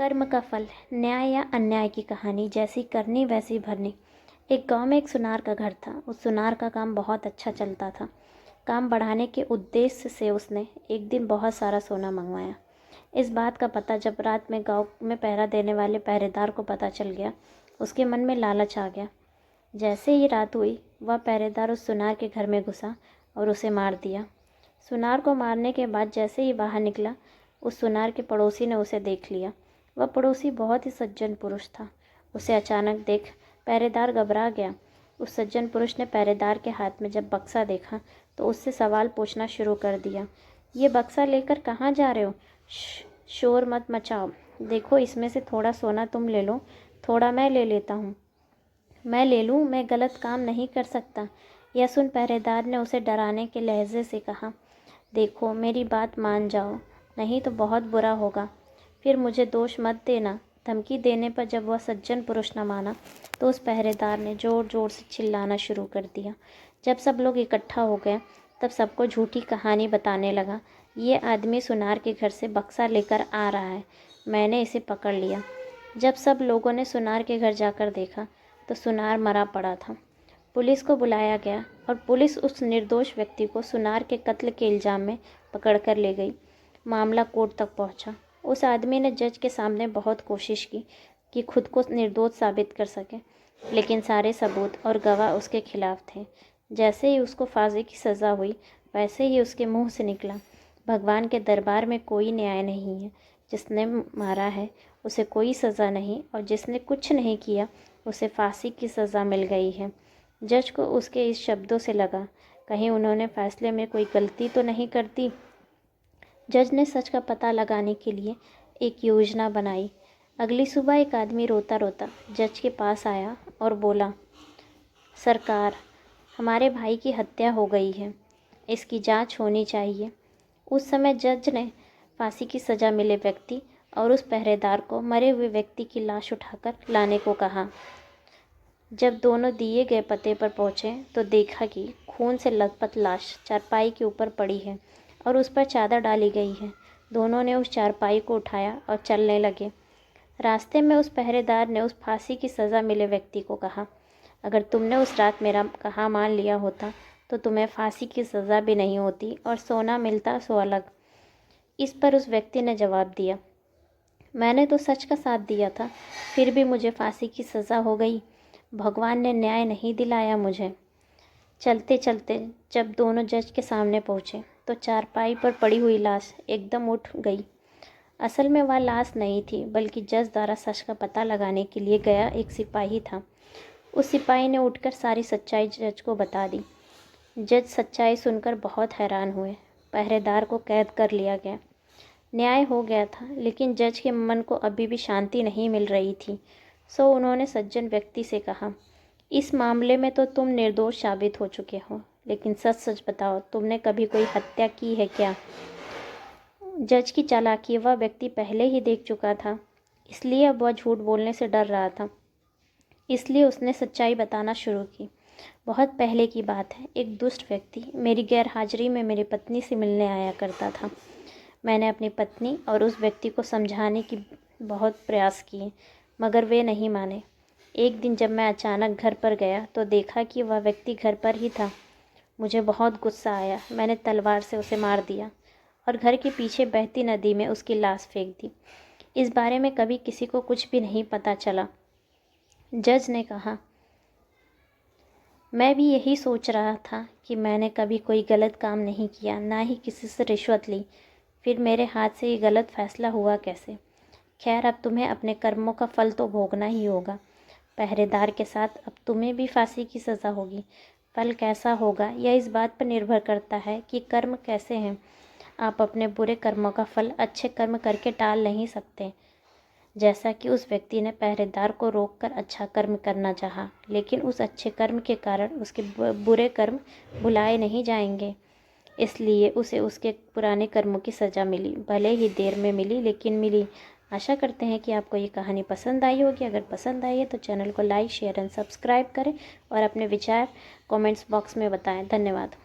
कर्म का फल, न्याय या अन्याय की कहानी। जैसी करनी वैसी भरनी। एक गांव में एक सुनार का घर था। उस सुनार का काम बहुत अच्छा चलता था। काम बढ़ाने के उद्देश्य से उसने एक दिन बहुत सारा सोना मंगवाया। इस बात का पता जब रात में गांव में पहरा देने वाले पहरेदार को पता चल गया, उसके मन में लालच आ गया। जैसे ही रात हुई, वह पहरेदार उस सुनार के घर में घुसा और उसे मार दिया। सुनार को मारने के बाद जैसे ही बाहर निकला, उस सुनार के पड़ोसी ने उसे देख लिया। वह पड़ोसी बहुत ही सज्जन पुरुष था। उसे अचानक देख पहरेदार घबरा गया। उस सज्जन पुरुष ने पहरेदार के हाथ में जब बक्सा देखा तो उससे सवाल पूछना शुरू कर दिया। ये बक्सा लेकर कहाँ जा रहे हो? शोर मत मचाओ। देखो, इसमें से थोड़ा सोना तुम ले लो, थोड़ा मैं ले लेता हूँ। मैं ले लूँ, मैं गलत काम नहीं कर सकता। यह सुन पहरेदार ने उसे डराने के लहजे से कहा, देखो, मेरी बात मान जाओ, नहीं तो बहुत बुरा होगा। फिर मुझे दोष मत देना। धमकी देने पर जब वह सज्जन पुरुष न माना तो उस पहरेदार ने ज़ोर ज़ोर से चिल्लाना शुरू कर दिया। जब सब लोग इकट्ठा हो गए तब सबको झूठी कहानी बताने लगा। ये आदमी सुनार के घर से बक्सा लेकर आ रहा है, मैंने इसे पकड़ लिया। जब सब लोगों ने सुनार के घर जाकर देखा तो सुनार मरा पड़ा था। पुलिस को बुलाया गया और पुलिस उस निर्दोष व्यक्ति को सुनार के कत्ल के इल्ज़ाम में पकड़ कर ले गई। मामला कोर्ट तक पहुंचा। उस आदमी ने जज के सामने बहुत कोशिश की कि खुद को निर्दोष साबित कर सके, लेकिन सारे सबूत और गवाह उसके खिलाफ थे। जैसे ही उसको फांसी की सज़ा हुई, वैसे ही उसके मुंह से निकला, भगवान के दरबार में कोई न्याय नहीं है। जिसने मारा है उसे कोई सज़ा नहीं, और जिसने कुछ नहीं किया उसे फांसी की सज़ा मिल गई है। जज को उसके इस शब्दों से लगा, कहीं उन्होंने फैसले में कोई गलती तो नहीं कर दी। जज ने सच का पता लगाने के लिए एक योजना बनाई। अगली सुबह एक आदमी रोता रोता जज के पास आया और बोला, सरकार, हमारे भाई की हत्या हो गई है, इसकी जांच होनी चाहिए। उस समय जज ने फांसी की सज़ा मिले व्यक्ति और उस पहरेदार को मरे हुए व्यक्ति की लाश उठाकर लाने को कहा। जब दोनों दिए गए पते पर पहुँचे तो देखा कि खून से लथपथ लाश चारपाई के ऊपर पड़ी है और उस पर चादर डाली गई है। दोनों ने उस चारपाई को उठाया और चलने लगे। रास्ते में उस पहरेदार ने उस फांसी की सज़ा मिले व्यक्ति को कहा, अगर तुमने उस रात मेरा कहा मान लिया होता तो तुम्हें फांसी की सज़ा भी नहीं होती और सोना मिलता सो अलग। इस पर उस व्यक्ति ने जवाब दिया, मैंने तो सच का साथ दिया था, फिर भी मुझे फांसी की सज़ा हो गई। भगवान ने न्याय नहीं दिलाया मुझे। चलते चलते जब दोनों जज के सामने पहुँचे तो चारपाई पर पड़ी हुई लाश एकदम उठ गई। असल में वह लाश नहीं थी, बल्कि जज द्वारा सच का पता लगाने के लिए गया एक सिपाही था। उस सिपाही ने उठकर सारी सच्चाई जज को बता दी। जज सच्चाई सुनकर बहुत हैरान हुए। पहरेदार को कैद कर लिया गया। न्याय हो गया था, लेकिन जज के मन को अभी भी शांति नहीं मिल रही थी। सो उन्होंने सज्जन व्यक्ति से कहा, इस मामले में तो तुम निर्दोष साबित हो चुके हो, लेकिन सच सच बताओ, तुमने कभी कोई हत्या की है क्या? जज की चालाकी वह व्यक्ति पहले ही देख चुका था, इसलिए अब वह झूठ बोलने से डर रहा था। इसलिए उसने सच्चाई बताना शुरू की। बहुत पहले की बात है, एक दुष्ट व्यक्ति मेरी गैर हाजिरी में मेरी पत्नी से मिलने आया करता था। मैंने अपनी पत्नी और उस व्यक्ति को समझाने की बहुत प्रयास किए, मगर वे नहीं माने। एक दिन जब मैं अचानक घर पर गया तो देखा कि वह व्यक्ति घर पर ही था। मुझे बहुत गुस्सा आया। मैंने तलवार से उसे मार दिया और घर के पीछे बहती नदी में उसकी लाश फेंक दी। इस बारे में कभी किसी को कुछ भी नहीं पता चला। जज ने कहा, मैं भी यही सोच रहा था कि मैंने कभी कोई गलत काम नहीं किया, ना ही किसी से रिश्वत ली। फिर मेरे हाथ से ये गलत फैसला हुआ कैसे? खैर, अब तुम्हें अपने कर्मों का फल तो भोगना ही होगा। पहरेदार के साथ अब तुम्हें भी फांसी की सज़ा होगी। फल कैसा होगा यह इस बात पर निर्भर करता है कि कर्म कैसे हैं। आप अपने बुरे कर्मों का फल अच्छे कर्म करके टाल नहीं सकते। जैसा कि उस व्यक्ति ने पहरेदार को रोककर अच्छा कर्म करना चाहा, लेकिन उस अच्छे कर्म के कारण उसके बुरे कर्म भुलाए नहीं जाएंगे। इसलिए उसे उसके पुराने कर्मों की सज़ा मिली, भले ही देर में मिली, लेकिन मिली। आशा करते हैं कि आपको ये कहानी पसंद आई होगी। अगर पसंद आई है तो चैनल को लाइक, शेयर एंड सब्सक्राइब करें और अपने विचार कमेंट्स बॉक्स में बताएं। धन्यवाद।